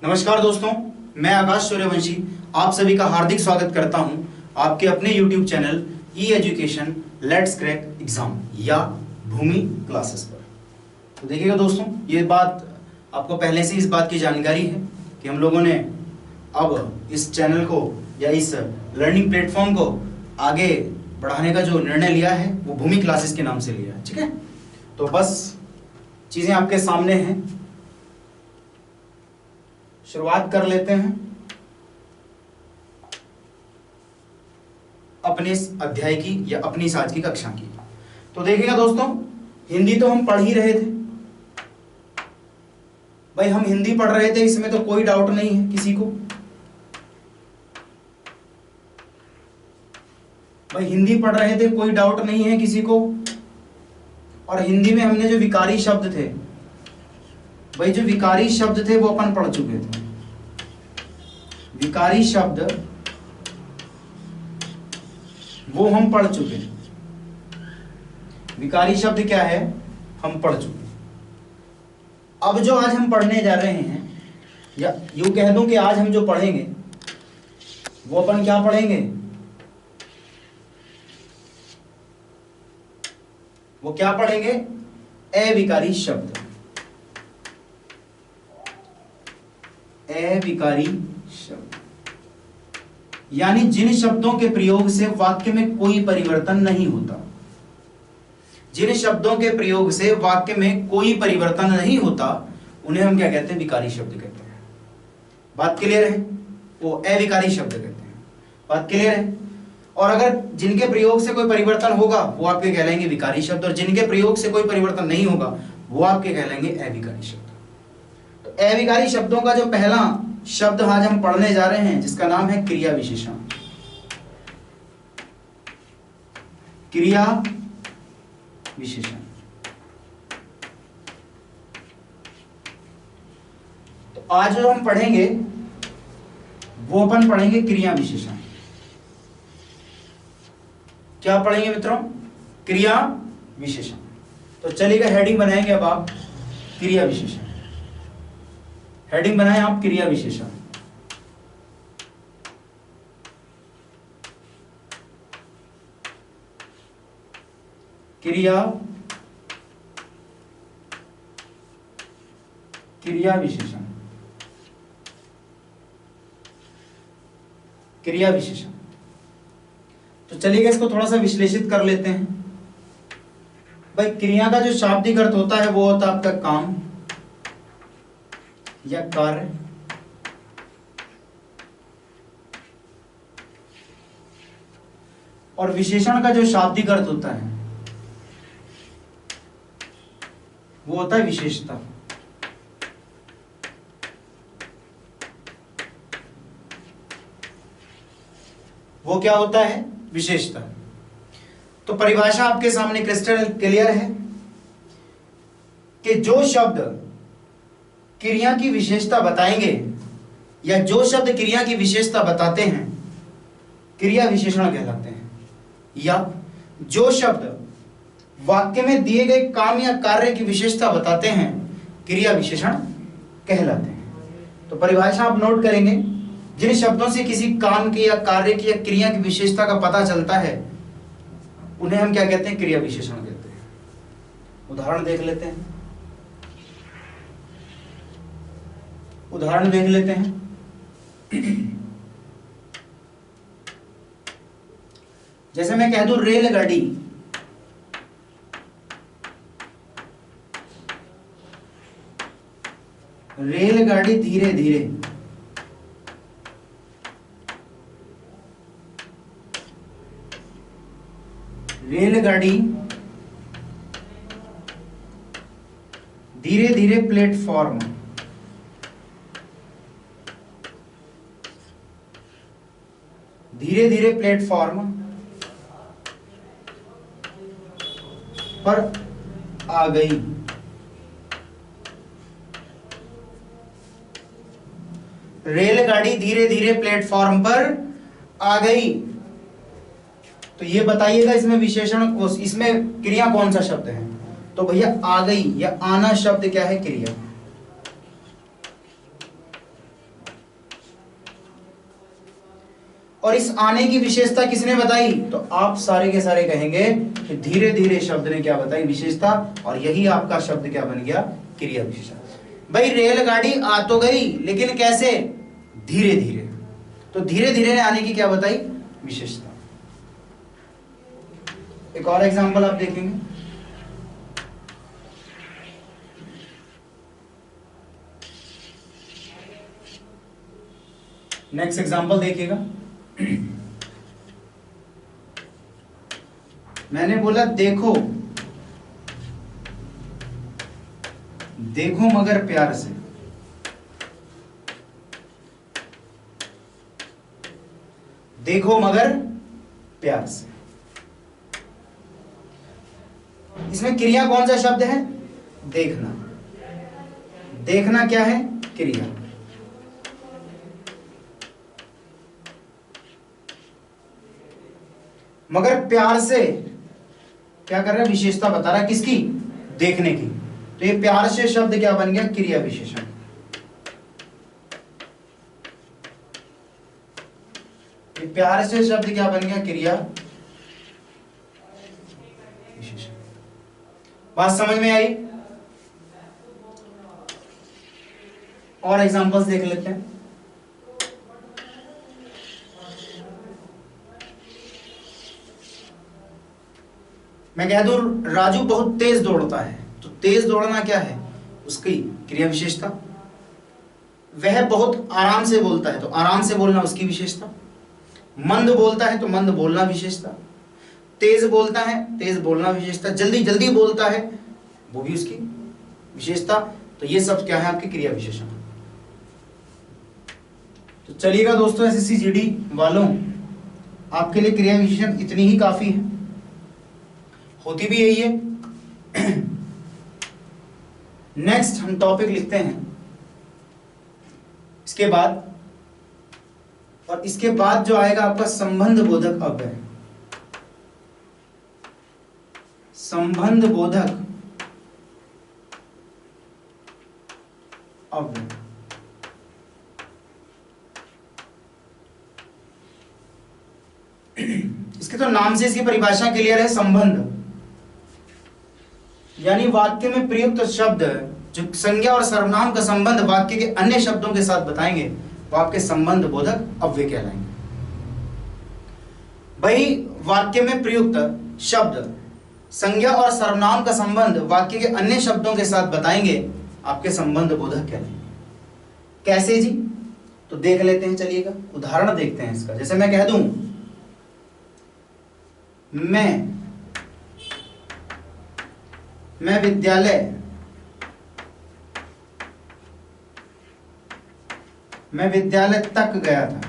नमस्कार दोस्तों, मैं आकाश सूर्यवंशी आप सभी का हार्दिक स्वागत करता हूं आपके अपने YouTube channel E education let's crack exam या भूमि क्लासेस पर। तो देखिएगा दोस्तों, ये बात आपको पहले से इस बात की जानकारी है कि हम लोगों ने अब इस चैनल को या इस लर्निंग प्लेटफॉर्म को आगे बढ़ाने का जो निर्णय लिया है वो भूमि क्लासेस के नाम से लिया है। ठीक है, तो बस चीज़ें आपके सामने हैं, शुरुआत कर लेते हैं अपने इस अध्याय की या अपनी इस आज की कक्षा की। तो देखिएगा दोस्तों, हिंदी तो हम पढ़ ही रहे थे भाई, हम हिंदी पढ़ रहे थे, इसमें तो कोई डाउट नहीं है किसी को भाई, हिंदी पढ़ रहे थे, कोई डाउट नहीं है किसी को। और हिंदी में हमने जो विकारी शब्द थे भाई, जो विकारी शब्द थे वो अपन पढ़ चुके थे। विकारी शब्द वो हम पढ़ चुके हैं। विकारी शब्द क्या है, हम पढ़ चुके। अब जो आज हम पढ़ने जा रहे हैं, या यूं कह दूं कि आज हम जो पढ़ेंगे वो अपन क्या पढ़ेंगे, वो क्या पढ़ेंगे, अविकारी शब्द। अविकारी शब्द यानी जिन शब्दों के प्रयोग से वाक्य में कोई परिवर्तन नहीं होता। जिन शब्दों के प्रयोग से वाक्य में कोई परिवर्तन नहीं होता उन्हें हम क्या कहते हैं, विकारी शब्द कहते हैं। बात क्लियर है, वो अविकारी शब्द कहते हैं। बात क्लियर है। और अगर जिनके प्रयोग से कोई परिवर्तन होगा वो आपके कहलाएंगे विकारी शब्द, और जिनके प्रयोग से कोई परिवर्तन नहीं होगा वो आपके कहलाएंगे अविकारी शब्द। तो अविकारी शब्दों का जो पहला शब्द आज हम पढ़ने जा रहे हैं जिसका नाम है क्रिया विशेषण। क्रिया विशेषण। तो आज जो हम पढ़ेंगे वो अपन पढ़ेंगे क्रिया विशेषण। क्या पढ़ेंगे मित्रों, क्रिया विशेषण। तो चलिएगा, हेडिंग बनाएंगे अब आप क्रिया विशेषण। हेडिंग बनाएं आप क्रिया विशेषण। क्रिया विशेषण। क्रिया विशेषण। तो चलिएगा, इसको थोड़ा सा विश्लेषित कर लेते हैं। भाई, क्रिया का जो शाब्दिक अर्थ होता है वो होता है आपका काम या कार्य। और विशेषण का जो शाब्दिक अर्थ होता है वो होता है विशेषता। वो क्या होता है, विशेषता। तो परिभाषा आपके सामने क्रिस्टल क्लियर है कि जो शब्द क्रिया की विशेषता बताएंगे या जो शब्द क्रिया की विशेषता बताते हैं क्रिया विशेषण कहलाते हैं, या जो शब्द वाक्य में दिए गए काम या कार्य की विशेषता बताते हैं क्रिया विशेषण कहलाते हैं। तो परिभाषा आप नोट करेंगे, जिन शब्दों से किसी काम की या कार्य की या क्रिया की विशेषता का पता चलता है उन्हें हम क्या कहते हैं, क्रिया विशेषण कहते हैं। उदाहरण देख लेते हैं। उदाहरण देख लेते हैं। जैसे मैं कह दूं रेलगाड़ी, रेलगाड़ी धीरे धीरे, रेलगाड़ी धीरे धीरे प्लेटफॉर्म, धीरे धीरे प्लेटफॉर्म पर आ गई। रेलगाड़ी धीरे धीरे प्लेटफॉर्म पर आ गई। तो ये बताइएगा इसमें विशेषण, इसमें क्रिया कौन सा शब्द है? तो भैया आ गई या आना शब्द क्या है? क्रिया। और इस आने की विशेषता किसने बताई? तो आप सारे के सारे कहेंगे कि धीरे धीरे शब्द ने क्या बताई? विशेषता। और यही आपका शब्द क्या बन गया? क्रिया विशेषण। भाई रेलगाड़ी आ तो गई, लेकिन कैसे? धीरे धीरे। तो धीरे धीरे आने की क्या बताई? विशेषता। एक और एग्जांपल आप देखेंगे। नेक्स्ट एग्जांपल देखिएगा। मैंने बोला देखो, देखो मगर प्यार से। देखो मगर प्यार से। इसमें क्रिया कौन सा शब्द है? देखना। देखना क्या है? क्रिया। मगर प्यार से क्या कर रहा है? विशेषता बता रहा है। किसकी? देखने की। तो ये प्यार से शब्द क्या बन गया? क्रिया विशेषण। ये प्यार से शब्द क्या बन गया? क्रिया विशेषण। बात समझ में आई? और एग्जांपल्स देख लेते हैं। मैं कह दूं राजू बहुत तेज दौड़ता है, तो तेज दौड़ना क्या है? उसकी क्रिया विशेषता। वह बहुत आराम से बोलता है, तो आराम से बोलना उसकी विशेषता। मंद बोलता है तो मंद बोलना विशेषता। तेज बोलता है, तेज बोलना विशेषता। जल्दी जल्दी बोलता है, वो भी उसकी विशेषता। तो ये सब क्या है? आपकी क्रिया विशेषण। तो चलिएगा दोस्तों, एसएससी जीडी वालों, आपके लिए क्रिया विशेषण इतनी ही काफी है, होती भी यही है। नेक्स्ट हम टॉपिक लिखते हैं इसके बाद, और इसके बाद जो आएगा आपका संबंध बोधक अव्यय। संबंध बोधक अव्यय। इसके तो नाम से इसकी परिभाषा क्लियर है। संबंध यानी वाक्य में प्रयुक्त शब्द जो संज्ञा और सर्वनाम का संबंध वाक्य के अन्य शब्दों के साथ बताएंगे, वो आपके संबंध बोधक अव्यय कहलाएंगे। भाई वाक्य में प्रयुक्त शब्द संज्ञा और सर्वनाम का संबंध वाक्य के अन्य शब्दों के साथ बताएंगे, आपके संबंध बोधक कहलाएंगे। कैसे जी? तो देख लेते हैं, चलिएगा उदाहरण देखते हैं इसका। जैसे मैं कह दूं मैं विद्यालय तक गया था।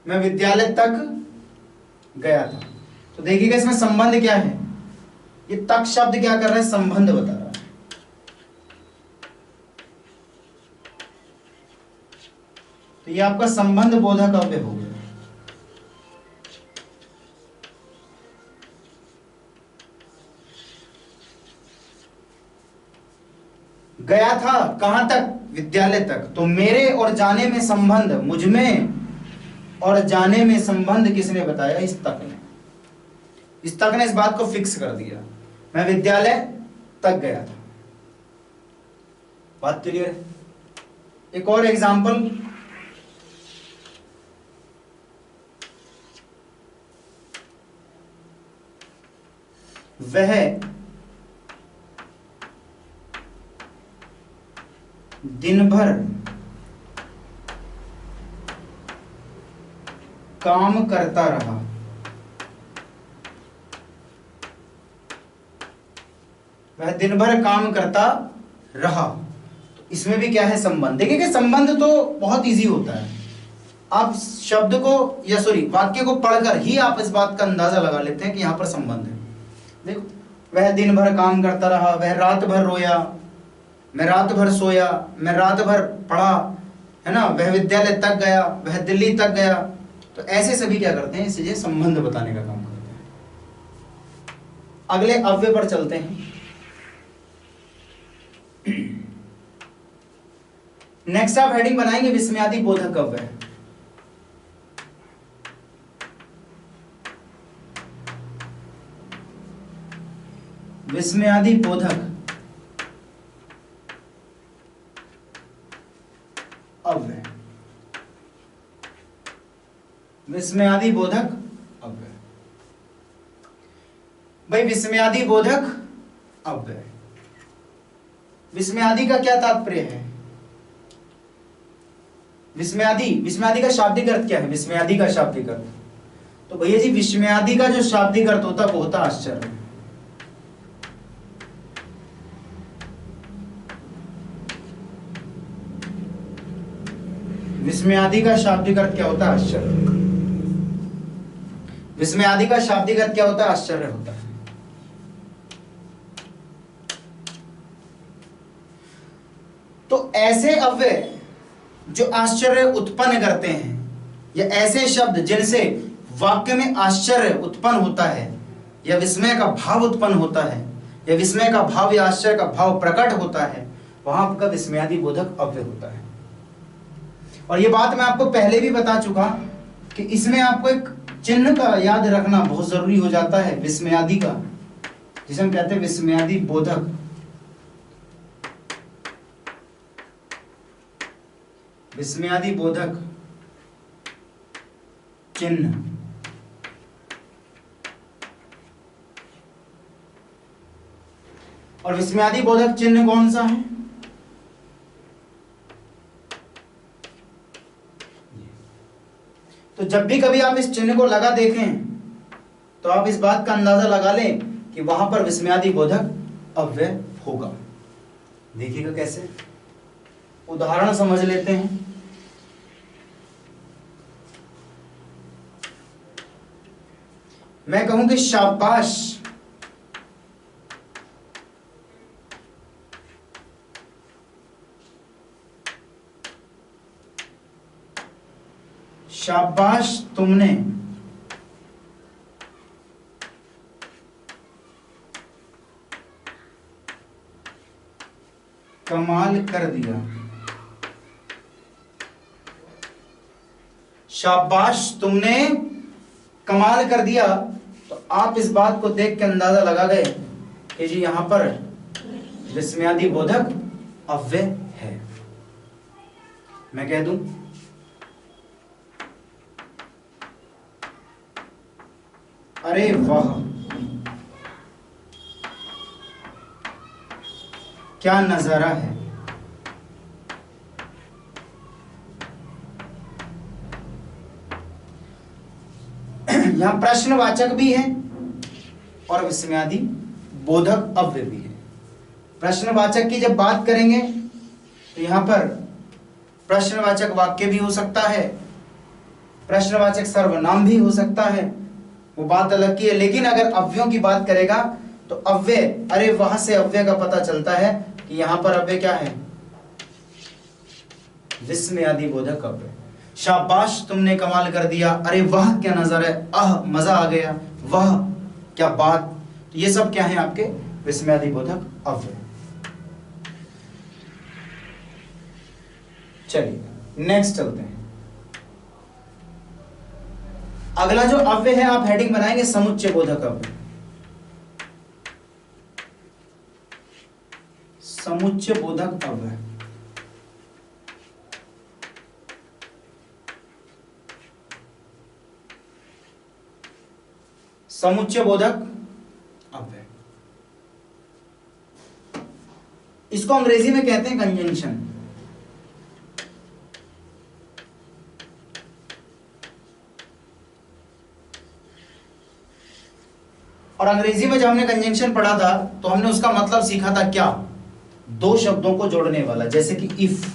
मैं विद्यालय तक गया था। तो देखिएगा इसमें संबंध क्या है? ये तक शब्द क्या कर रहा है? संबंध बता रहा है। तो ये आपका संबंध बोधक अव्यय हो गया। गया था कहां तक? विद्यालय तक। तो मेरे और जाने में संबंध, मुझ में और जाने में संबंध किसने बताया? इस तक ने। इस तक ने इस बात को फिक्स कर दिया, मैं विद्यालय तक गया था। बात क्लियर है? एक और एग्जांपल, वह दिन भर काम करता रहा। वह दिन भर काम करता रहा। तो इसमें भी क्या है? संबंध। देखिए कि संबंध तो बहुत इजी होता है। आप शब्द को या सॉरी वाक्य को पढ़कर ही आप इस बात का अंदाजा लगा लेते हैं कि यहां पर संबंध है। देखो, वह दिन भर काम करता रहा, वह रात भर रोया, मैं रात भर सोया, मैं रात भर पढ़ा, है ना, वह विद्यालय तक गया, वह दिल्ली तक गया। तो ऐसे सभी क्या करते हैं? इससे संबंध बताने का काम करते हैं। अगले अव्यय पर चलते हैं। नेक्स्ट आप हेडिंग बनाएंगे विस्मयादि बोधक अव्यय। विस्मयादि बोधक अव्यय, विस्मयादि बोधक अव्यय। भाई विस्मयादि बोधक अव्यय, विस्मयादि का क्या तात्पर्य है? विस्मयादि का शाब्दिक अर्थ क्या है? विस्मयादि का शाब्दिक अर्थ, तो भैया जी विस्मयादि का जो शाब्दिक अर्थ होता है वो होता आश्चर्य। विस्मयादि का शाब्दिक अर्थ क्या होता है? आश्चर्य। विस्मयादि का शाब्दिक अर्थ क्या होता है? आश्चर्य होता है। तो ऐसे अव्यय जो आश्चर्य उत्पन्न करते हैं, या ऐसे शब्द जिनसे वाक्य में आश्चर्य उत्पन्न होता है, या विस्मय का भाव उत्पन्न होता है, या विस्मय का भाव या आश्चर्य का भाव प्रकट होता है, वहां आपका विस्मयादि बोधक अव्यय होता है। और ये बात मैं आपको पहले भी बता चुका कि इसमें आपको एक चिन्ह का याद रखना बहुत जरूरी हो जाता है, विस्मयादि का, जिसे हम कहते हैं विस्मयादि बोधक। विस्मयादि बोधक चिन्ह, और विस्मयादि बोधक चिन्ह कौन सा है? तो जब भी कभी आप इस चिन्ह को लगा देखें तो आप इस बात का अंदाजा लगा लें कि वहां पर विस्मयादि बोधक अव्यय होगा। देखिएगा कैसे, उदाहरण समझ लेते हैं। मैं कहूं कि शाबाश, शाबाश तुमने कमाल कर दिया। शाबाश तुमने कमाल कर दिया, तो आप इस बात को देख के अंदाजा लगा गए कि जी यहां पर विस्मयादि बोधक अव्यय है। मैं कह दूं अरे वाह क्या नजारा है, यहां प्रश्नवाचक भी है और विस्मयादि बोधक अव्यय भी है। प्रश्नवाचक की जब बात करेंगे तो यहां पर प्रश्नवाचक वाक्य भी हो सकता है, प्रश्नवाचक सर्वनाम भी हो सकता है, वो बात अलग की है। लेकिन अगर अव्ययों की बात करेगा तो अव्यय, अरे वहां से अव्यय का पता चलता है कि यहां पर अव्यय क्या है? विस्मयादि बोधक अव्यय। शाबाश तुमने कमाल कर दिया, अरे वाह क्या नजर है, आह मजा आ गया, वाह क्या बात, तो ये सब क्या है? आपके विस्मयादि बोधक अव्यय। चलिए नेक्स्ट चलते हैं। अगला जो अव्यय है आप हेडिंग बनाएंगे समुच्चय बोधक अव्यय। समुच्चय बोधक अव्यय, समुच्चय बोधक अव्यय, इसको अंग्रेजी में कहते हैं कंजंक्शन। और अंग्रेजी में जब हमने कंजंक्शन पढ़ा था तो हमने उसका मतलब सीखा था क्या? दो शब्दों को जोड़ने वाला, जैसे कि if,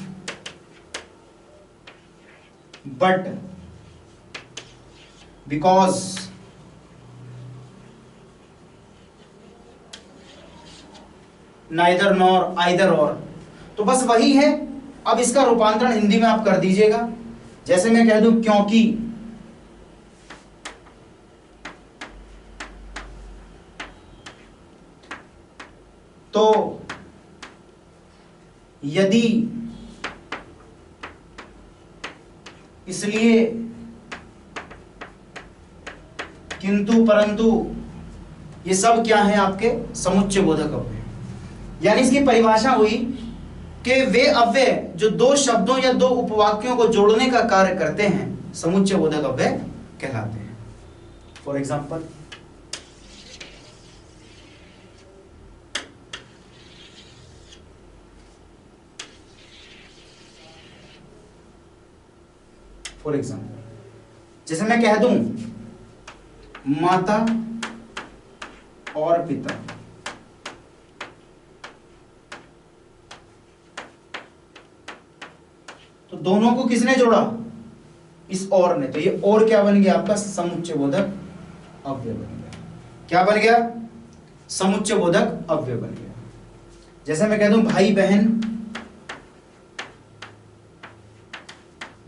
but, because, neither nor, either और, तो बस वही है। अब इसका रूपांतरण हिंदी में आप कर दीजिएगा। जैसे मैं कह दूं क्योंकि, तो, यदि, इसलिए, किंतु, परंतु, ये सब क्या है आपके समुच्चय बोधक अव्यय। यानी इसकी परिभाषा हुई कि वे अव्यय जो दो शब्दों या दो उपवाक्यों को जोड़ने का कार्य करते हैं समुच्चय बोधक अव्यय कहलाते हैं। फॉर एग्जाम्पल, जैसे मैं कह दूं माता और पिता, तो दोनों को किसने जोड़ा? इस और ने। तो ये और क्या बन गया आपका? समुच्चय बोधक अव्यय बन गया। क्या बन गया? समुच्चय बोधक अव्यय बन गया। जैसे मैं कह दूं भाई बहन,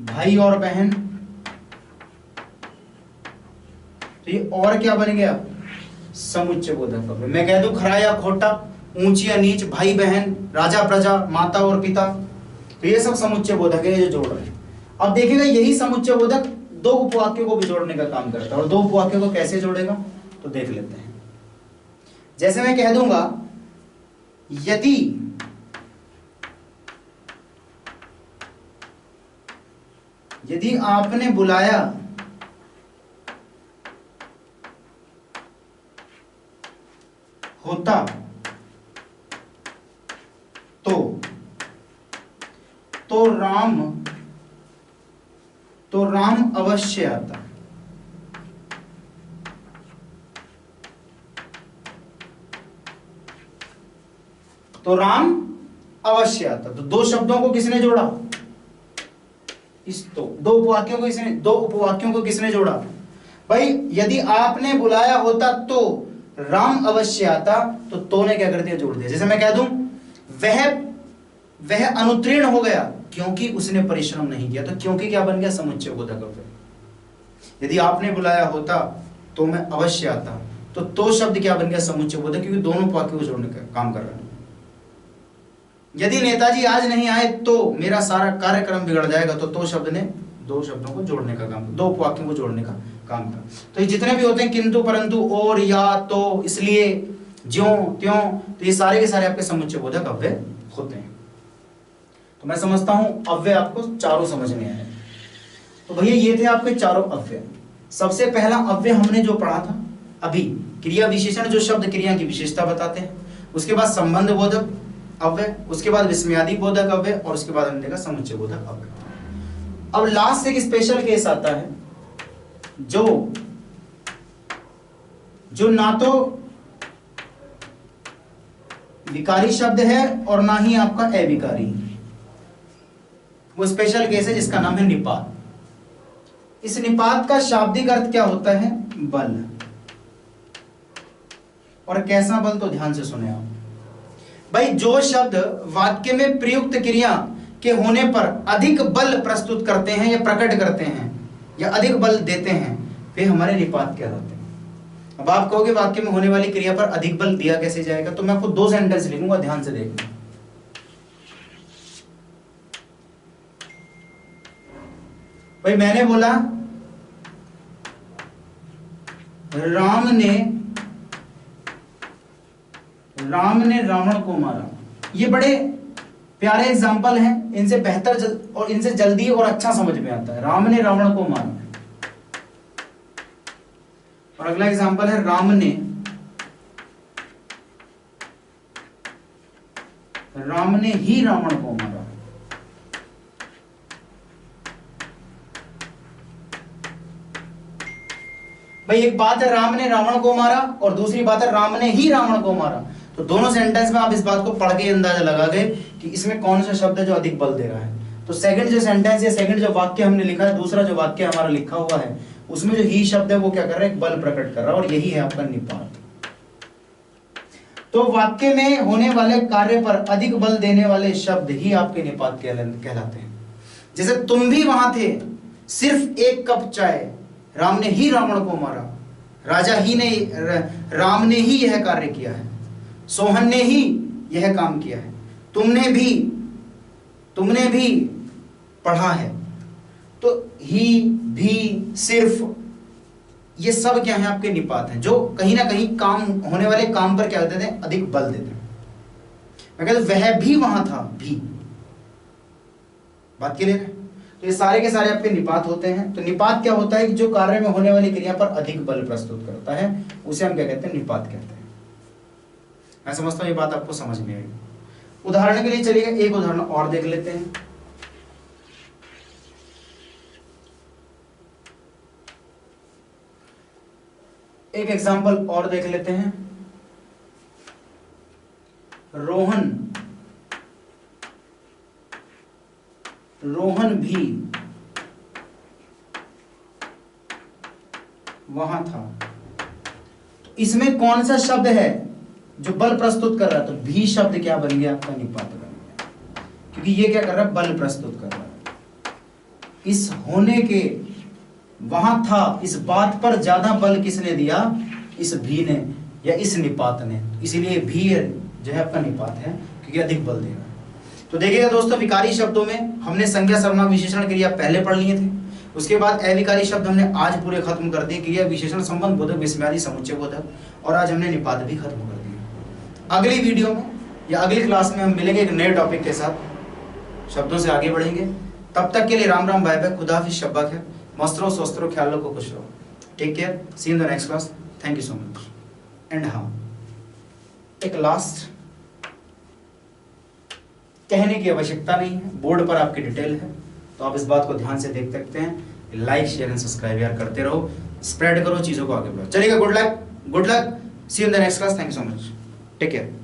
भाई और बहन, तो ये और क्या बन गया? समुच्चय बोधक अव्यय। मैं कह दूं खरा या खोटा, ऊंची या नीच, भाई बहन, राजा प्रजा, माता और पिता, तो ये सब समुच्चय बोधक है जो जोड़ रहे हैं। अब देखिएगा यही समुच्चय बोधक दो उपवाक्यों को भी जोड़ने का काम करता है। और दो उपवाक्यों को कैसे जोड़ेगा तो देख लेते हैं। जैसे मैं कह दूंगा यदि आपने बुलाया होता तो राम अवश्य आता। तो राम अवश्य आता। तो दो शब्दों को किसने जोड़ा? दो उपवाक्यों को किसने जोड़ा? भाई यदि आपने बुलाया होता तो राम अवश्य आता, तो ने क्या कर दिया? जोड़ दिया। जैसे मैं कह दूं वह अनुत्तीर्ण हो गया क्योंकि उसने परिश्रम नहीं किया, तो क्योंकि क्या बन गया? समुच्चय बोधक अव्यय। यदि आपने बुलाया होता तो मैं अवश्य आता, तो शब्द क्या बन गया? समुच्चय बोधक, क्योंकि दोनों वाक्यों को जोड़ने का काम कर रहा है। यदि नेताजी आज नहीं आए तो मेरा सारा कार्यक्रम बिगड़ जाएगा, तो शब्द ने दो शब्दों को जोड़ने का काम, दो वाक्यों को जोड़ने का काम कर। तो ये जितने भी होते हैं किंतु, परंतु, और, या, तो, इसलिए, ज्यों त्यों, तो ये सारे के सारे आपके समुच्चय बोधक अव्यय होते हैं। तो मैं समझता हूं अव्यय आपको चारों समझ में आए। तो भैया ये थे आपके चारों अव्यय। सबसे पहला अव्यय हमने जो पढ़ा था अभी, क्रिया विशेषण, जो शब्द क्रिया की विशेषता बताते हैं। उसके बाद संबंध बोधक अव्यय, उसके बाद विस्मयादि बोधक अव्यय, और उसके बाद हमने देखा समुच्चय बोधक अव्यय। अब लास्ट एक स्पेशल केस आता है जो ना तो विकारी शब्द है और ना ही आपका अविकारी। वो स्पेशल केस है जिसका नाम है निपात। इस निपात का शाब्दिक अर्थ क्या होता है? बल। और कैसा बल? तो ध्यान से सुने आप भाई। जो शब्द वाक्य में प्रयुक्त क्रिया के होने पर अधिक बल प्रस्तुत करते हैं या प्रकट करते हैं या अधिक बल देते हैं, वे हमारे निपात कहलाते हैं। अब आप कहोगे वाक्य में होने वाली क्रिया पर अधिक बल दिया कैसे जाएगा? तो मैं आपको दो सेंटेंस लिखूंगा, ध्यान से देखना। भाई मैंने बोला राम ने रावण को मारा। ये बड़े प्यारे एग्जाम्पल हैं, इनसे बेहतर और इनसे जल्दी और अच्छा समझ में आता है। राम ने रावण को मारा। और अगला एग्जाम्पल है राम ने ही रावण को मारा। भाई एक बात है राम ने रावण को मारा और दूसरी बात है राम ने ही रावण को मारा। तो दोनों सेंटेंस में आप इस बात को पढ़ के अंदाजा लगा गए कि इसमें कौन सा शब्द है जो अधिक बल दे रहा है। तो सेकंड जो सेंटेंस या सेकंड जो वाक्य हमने लिखा है, दूसरा जो वाक्य हमारा लिखा हुआ है, उसमें जो ही शब्द है वो क्या कर रहा है? एक बल प्रकट कर रहा है, और यही है आपका निपात। तो वाक्य में होने वाले कार्य पर अधिक बल देने वाले शब्द ही आपके निपात कहलाते हैं। जैसे तुम भी वहां थे, सिर्फ एक कप चाय, राम ने ही रावण को मारा, राम ने ही यह कार्य किया है, सोहन ने ही यह काम किया है, तुमने भी पढ़ा है। तो ही, भी, सिर्फ, ये सब क्या है आपके निपात हैं, जो कहीं ना कहीं काम होने वाले काम पर क्या देते हैं, अधिक बल देते हैं। मैं कहता वह भी वहां था, भी, बात क्लियर है। तो ये सारे के सारे आपके निपात होते हैं। तो निपात क्या होता है कि जो कार्य में होने वाली क्रिया पर अधिक बल प्रस्तुत करता है, उसे हम क्या कहते हैं, निपात कहते हैं। मैं समझता हूं ये बात आपको समझ में आई। उदाहरण के लिए चलिए एक उदाहरण और देख लेते हैं। एक एग्जांपल और देख लेते हैं। रोहन भी वहां था। तो इसमें कौन सा शब्द है जो बल प्रस्तुत कर रहा है? तो भी शब्द क्या बन गया आपका, निपात बन गया, क्योंकि ये क्या कर रहा है, बल प्रस्तुत कर रहा है। इस होने के, वहां था, इस बात पर ज्यादा बल किसने दिया, इस भी ने या इस निपात ने। इसीलिए भी जो है आपका निपात है, क्योंकि अधिक बल देगा। तो देखिएगा दोस्तों, विकारी शब्दों में हमने संज्ञा सर्वनाम विशेषण क्रिया पहले पढ़ लिए थे। उसके बाद अविकारी शब्द हमने आज पूरे खत्म कर दिए, क्रिया विशेषण संबंध बोधक विस्मयादि समुच्चय बोधक, और आज हमने निपात भी खत्म कर दिया। अगली वीडियो में या अगली क्लास में हम मिलेंगे एक नए टॉपिक के साथ, शब्दों से आगे बढ़ेंगे। तब तक के लिए राम राम, बाय बाय, खुदा हाफिज़, शब्बा खैर, मस्त रहो, स्वस्थ रहो, ख्याल रखो, खुश रहो, take care, see in the next class, thank you so much. And हाँ, एक लास्ट कहने की आवश्यकता नहीं है, बोर्ड पर आपकी डिटेल है, तो आप इस बात को ध्यान से देख सकते हैं। लाइक शेयर एंड सब्सक्राइब यार करते रहो, स्प्रेड करो चीजों को आगे बढ़ाओ। चलिएगा, good luck, see you in the next class, thank you so much, take care.